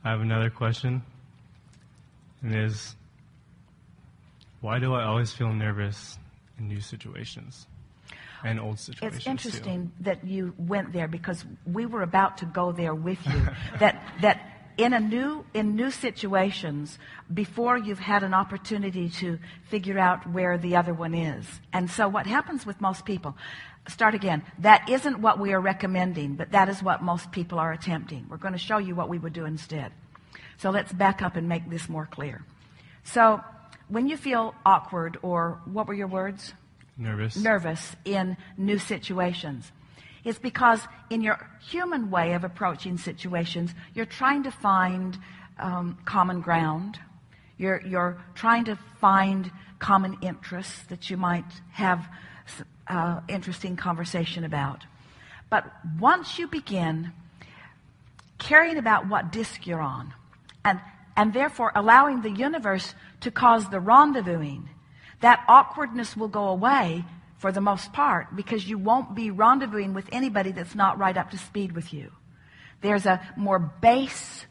I have another question. And it is, why do I always feel nervous in new situations and old situations? It's interesting that you went there, because we were about to go there with you. that in new situations, before you've had an opportunity to figure out where the other one is. And so what happens with most people, start again, that isn't what we are recommending, but that is what most people are attempting. We're going to show you what we would do instead. So let's back up and make this more clear. So when you feel awkward, or what were your words? Nervous in new situations, it's because in your human way of approaching situations, you're trying to find common ground. You're trying to find common interests that you might have interesting conversation about. But once you begin caring about what disc you're on, and therefore allowing the universe to cause the rendezvousing, that awkwardness will go away for the most part, because you won't be rendezvousing with anybody that's not right up to speed with you. There's a more base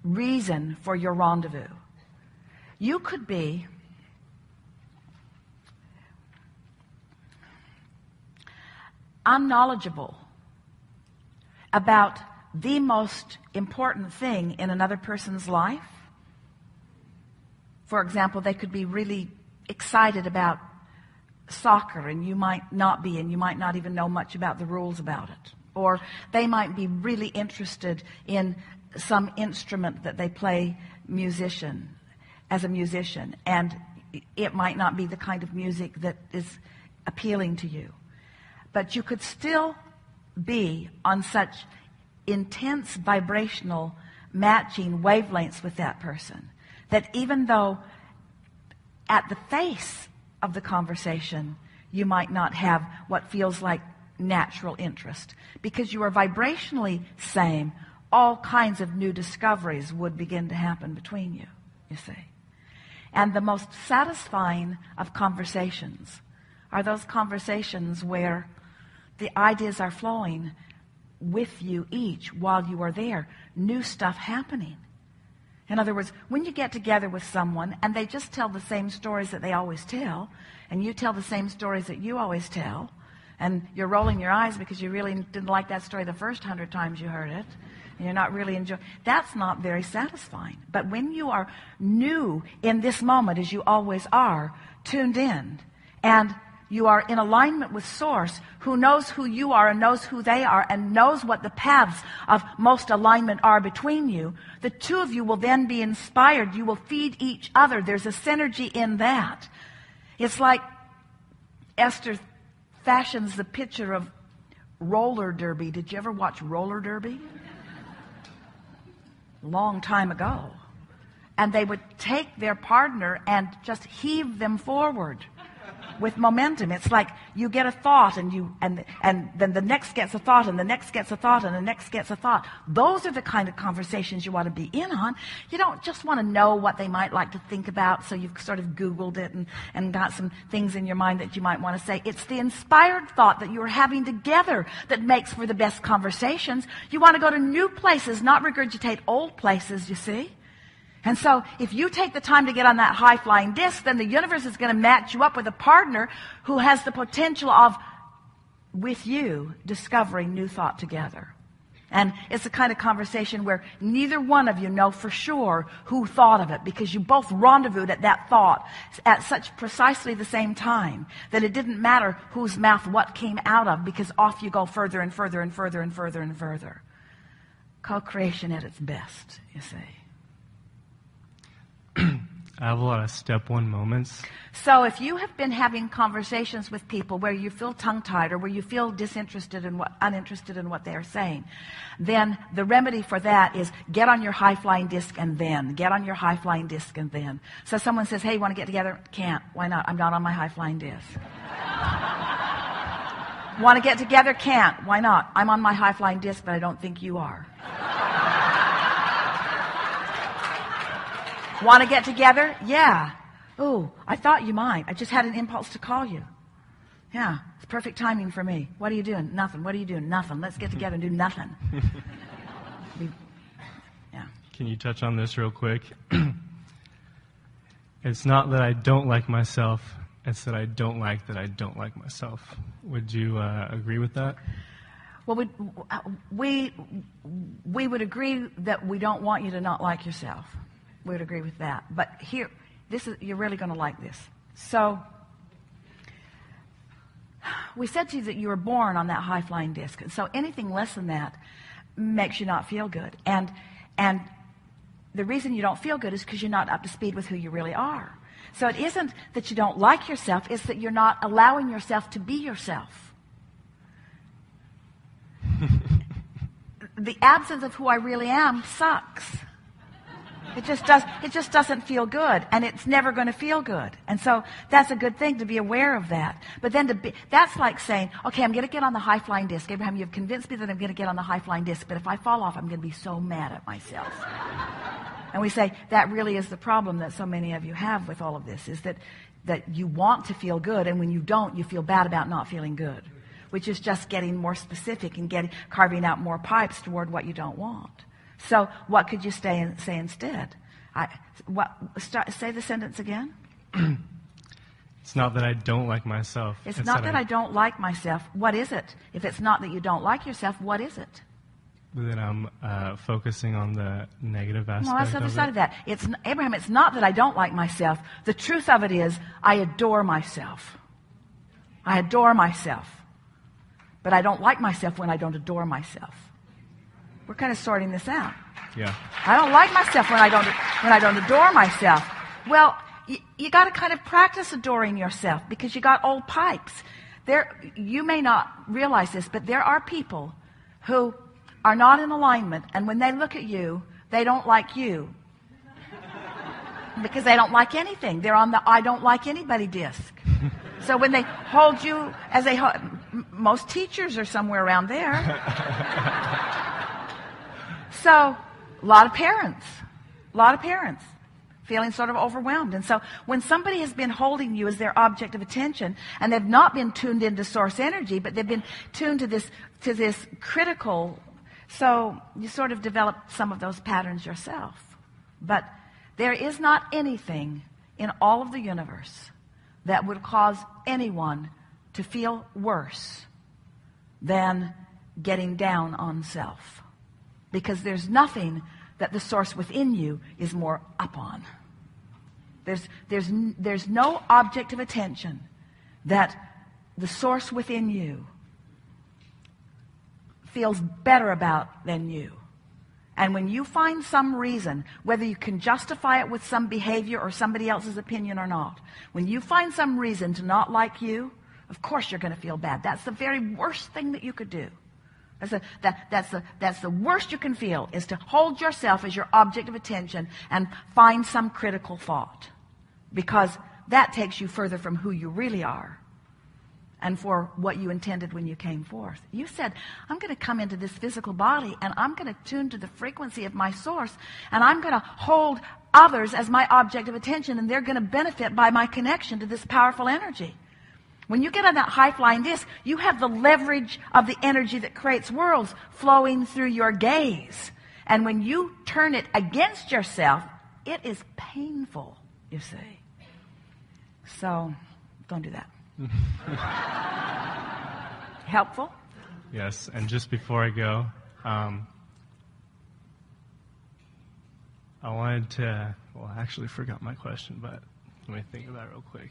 reason for your rendezvous. You could be unknowledgeable about the most important thing in another person's life. For example, they could be really excited about soccer, and you might not be, and you might not even know much about the rules about it. Or they might be really interested in some instrument that they play as a musician, and it might not be the kind of music that is appealing to you. But you could still be on such intense vibrational matching wavelengths with that person that even though at the face of the conversation you might not have what feels like natural interest, because you are vibrationally same, all kinds of new discoveries would begin to happen between you, you see. And the most satisfying of conversations are those conversations where the ideas are flowing with you each while you are there, new stuff happening. In other words, when you get together with someone and they just tell the same stories that they always tell, and you tell the same stories that you always tell, and you're rolling your eyes because you really didn't like that story the first 100 times you heard it, and you're not really enjoying, that's not very satisfying. But when you are new in this moment, as you always are, tuned in, and you are in alignment with Source, who knows who you are and knows who they are and knows what the paths of most alignment are between you, the two of you will then be inspired. You will feed each other. There's a synergy in that. It's like Esther fashions the picture of roller derby. Did you ever watch roller derby? Long time ago. And they would take their partner and just heave them forward with momentum. It's like you get a thought, and then the next gets a thought, and the next gets a thought, and the next gets a thought. Those are the kind of conversations you want to be in on. You don't just want to know what they might like to think about, so you've sort of Googled it and got some things in your mind that you might want to say. It's the inspired thought that you're having together that makes for the best conversations. You want to go to new places, not regurgitate old places, you see. And so if you take the time to get on that high-flying disc, then the universe is going to match you up with a partner who has the potential of, with you, discovering new thought together. And it's the kind of conversation where neither one of you know for sure who thought of it, because you both rendezvoused at that thought at such precisely the same time that it didn't matter whose mouth what came out of, because off you go further and further and further and further and further. Co-creation at its best, you see. I have a lot of step one moments. So if you have been having conversations with people where you feel tongue-tied or where you feel uninterested in what they are saying, then the remedy for that is get on your high-flying disc and then. Get on your high-flying disc and then. So someone says, hey, you want to get together? Can't. Why not? I'm not on my high-flying disc. Want to get together? Can't. Why not? I'm on my high-flying disc, but I don't think you are. Want to get together? Yeah. Oh, I thought you might. I just had an impulse to call you. Yeah, it's perfect timing for me. What are you doing? Nothing. What are you doing? Nothing. Let's get together and do nothing. Yeah. can you touch on this real quick? It's not that I don't like myself, it's that I don't like myself. Would you agree with that? Well, we would agree that we don't want you to not like yourself. We would agree with that. But here, you're really going to like this. So, we said to you that you were born on that high-flying disc. And so anything less than that makes you not feel good. And the reason you don't feel good is because you're not up to speed with who you really are. So it isn't that you don't like yourself, it's that you're not allowing yourself to be yourself. The absence of who I really am sucks. It just doesn't feel good, and it's never going to feel good. And so that's a good thing to be aware of that. But then that's like saying, okay, I'm going to get on the high-flying disc. Abraham, you've convinced me that I'm going to get on the high-flying disc, but if I fall off, I'm going to be so mad at myself. And we say that really is the problem that so many of you have with all of this, is that you want to feel good, and when you don't, you feel bad about not feeling good, which is just getting more specific and carving out more pipes toward what you don't want. So what could you say instead? Say the sentence again. It's not that I don't like myself. It's not that I don't like myself. What is it? If it's not that you don't like yourself, what is it? That I'm focusing on the negative aspect well, that's the other side of that. Abraham, it's not that I don't like myself. The truth of it is I adore myself. I adore myself. But I don't like myself when I don't adore myself. We're kind of sorting this out. Yeah. I don't like myself when I don't adore myself. Well, you got to kind of practice adoring yourself because you got old pipes. You may not realize this, but there are people who are not in alignment, and when they look at you, they don't like you because they don't like anything. They're on the I don't like anybody disc. So when they hold you as most teachers are somewhere around there. So a lot of parents feeling sort of overwhelmed. And so when somebody has been holding you as their object of attention, and they've not been tuned into source energy, but they've been tuned to this critical, so you sort of develop some of those patterns yourself. But there is not anything in all of the universe that would cause anyone to feel worse than getting down on self. Because there's nothing that the source within you is more up on. There's no object of attention that the source within you feels better about than you. And when you find some reason, whether you can justify it with some behavior or somebody else's opinion or not, when you find some reason to not like you, of course you're going to feel bad. That's the very worst thing that you could do. That's the worst you can feel, is to hold yourself as your object of attention and find some critical thought, because that takes you further from who you really are and for what you intended when you came forth. You said, I'm going to come into this physical body and I'm going to tune to the frequency of my source, and I'm going to hold others as my object of attention, and they're going to benefit by my connection to this powerful energy. When you get on that high-flying disc, you have the leverage of the energy that creates worlds flowing through your gaze. And when you turn it against yourself, it is painful, you see. So, don't do that. Helpful? Yes, and just before I go, I wanted to, I actually forgot my question, but let me think about it real quick.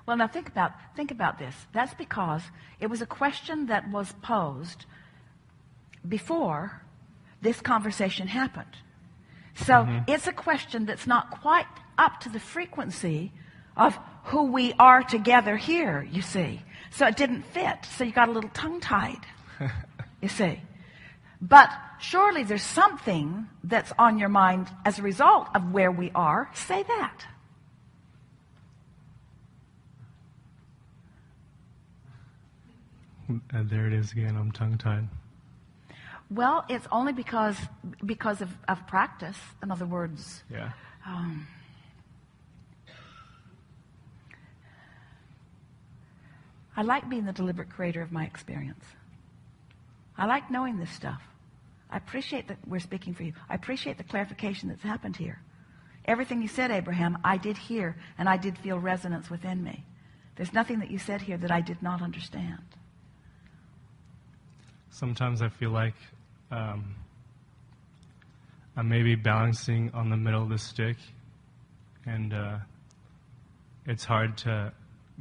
Well, now think about this. That's because it was a question that was posed before this conversation happened. So it's a question that's not quite up to the frequency of who we are together here, you see. So it didn't fit. So you got a little tongue-tied, you see. But surely there's something that's on your mind as a result of where we are. Say that. And there it is again, I'm tongue-tied. Well, it's only because of practice. In other words, yeah. I like being the deliberate creator of my experience. I like knowing this stuff. I appreciate that we're speaking for you. I appreciate the clarification that's happened here. Everything you said, Abraham, I did hear, and I did feel resonance within me. There's nothing that you said here that I did not understand. Sometimes I feel like I'm maybe balancing on the middle of the stick, and it's hard to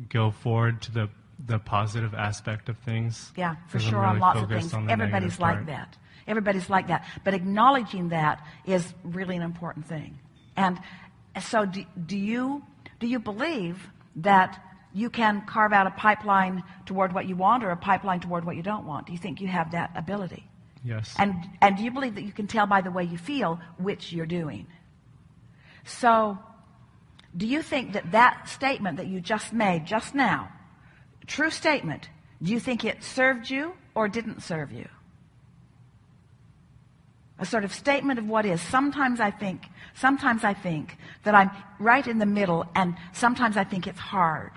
go forward to the positive aspect of things. Yeah, for 'cause I'm sure, on really lots of focused things. on the Everybody's negative like part. that. Everybody's like that. But acknowledging that is really an important thing. And so do you believe that you can carve out a pipeline toward what you want or a pipeline toward what you don't want? Do you think you have that ability? Yes. And do you believe that you can tell by the way you feel which you're doing? So do you think that statement that you just made just now, true statement, do you think it served you or didn't serve you? A sort of statement of what is. Sometimes I think that I'm right in the middle, and sometimes I think it's hard.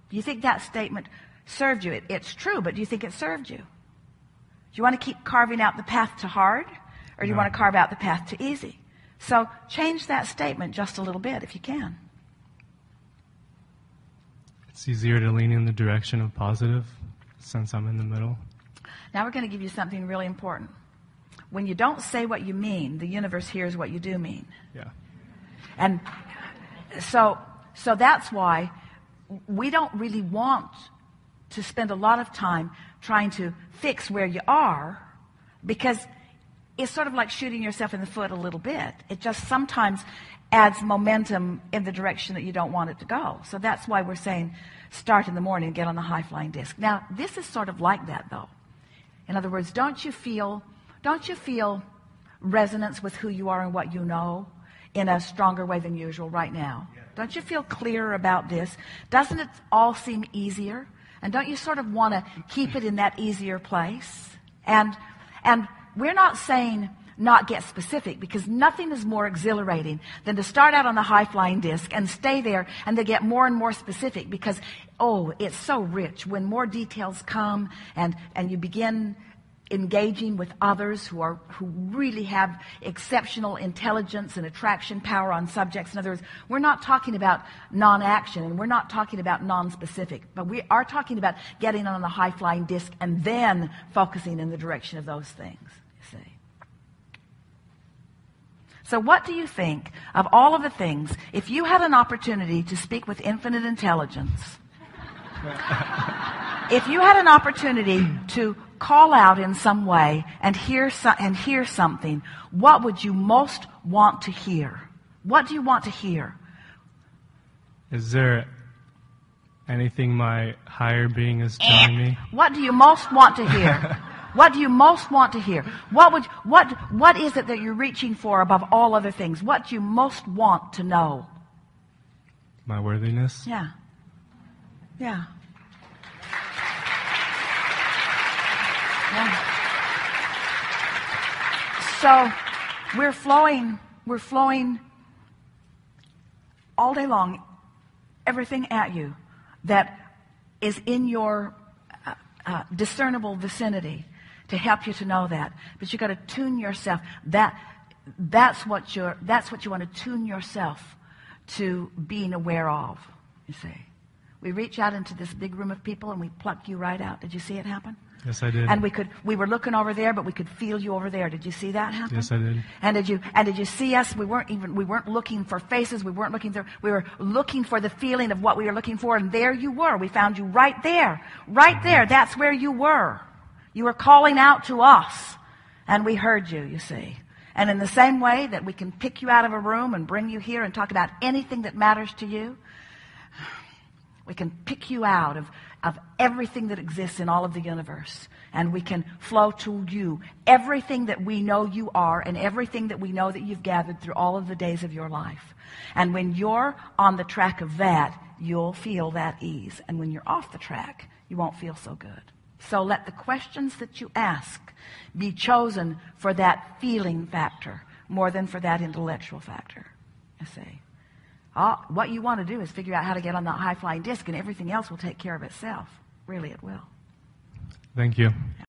Do you think that statement served you? It's true, but do you think it served you? Do you want to keep carving out the path to hard, or do you No. want to carve out the path to easy? So change that statement just a little bit if you can. It's easier to lean in the direction of positive since I'm in the middle. Now we're going to give you something really important. When you don't say what you mean, the universe hears what you do mean. Yeah. And so that's why we don't really want to spend a lot of time trying to fix where you are, because it's sort of like shooting yourself in the foot a little bit. It just sometimes adds momentum in the direction that you don't want it to go. So that's why we're saying start in the morning and get on the high-flying disc. Now, this is sort of like that, though. In other words, don't you feel resonance with who you are and what you know in a stronger way than usual right now? Yeah. Don't you feel clearer about this? Doesn't it all seem easier? And don't you sort of want to keep it in that easier place? And we're not saying not get specific, because nothing is more exhilarating than to start out on the high-flying disc and stay there and to get more and more specific, because, it's so rich when more details come and you begin engaging with others who really have exceptional intelligence and attraction power on subjects. In other words, we're not talking about non-action, and we're not talking about non-specific, but we are talking about getting on the high-flying disc and then focusing in the direction of those things, you see. So what do you think of all of the things, if you had an opportunity to speak with infinite intelligence, if you had an opportunity to call out in some way and hear something, what would you most want to hear? What do you want to hear? Is there anything my higher being is telling me? What do you most want to hear? What do you most want to hear? What is it that you're reaching for above all other things? What do you most want to know? My worthiness? Yeah. Yeah. Yeah. So we're flowing all day long, everything at you that is in your discernible vicinity to help you to know that. But you've got to tune yourself. That's what you want to tune yourself to being aware of, you see. We reach out into this big room of people and we pluck you right out. Did you see it happen? Yes, I did. And we were looking over there, but we could feel you over there. Did you see that happen? Yes, I did. And did you see us? We weren't looking for faces. We weren't looking there. We were looking for the feeling of what we were looking for, and there you were. We found you right there. Right there. That's where you were. You were calling out to us, and we heard you, you see. And in the same way that we can pick you out of a room and bring you here and talk about anything that matters to you, we can pick you out of everything that exists in all of the universe, and we can flow to you everything that we know you are and everything that we know that you've gathered through all of the days of your life. And when you're on the track of that, you'll feel that ease. And when you're off the track, you won't feel so good. So let the questions that you ask be chosen for that feeling factor more than for that intellectual factor, you see. What you want to do is figure out how to get on that high-flying disc, and everything else will take care of itself. Really, it will. Thank you.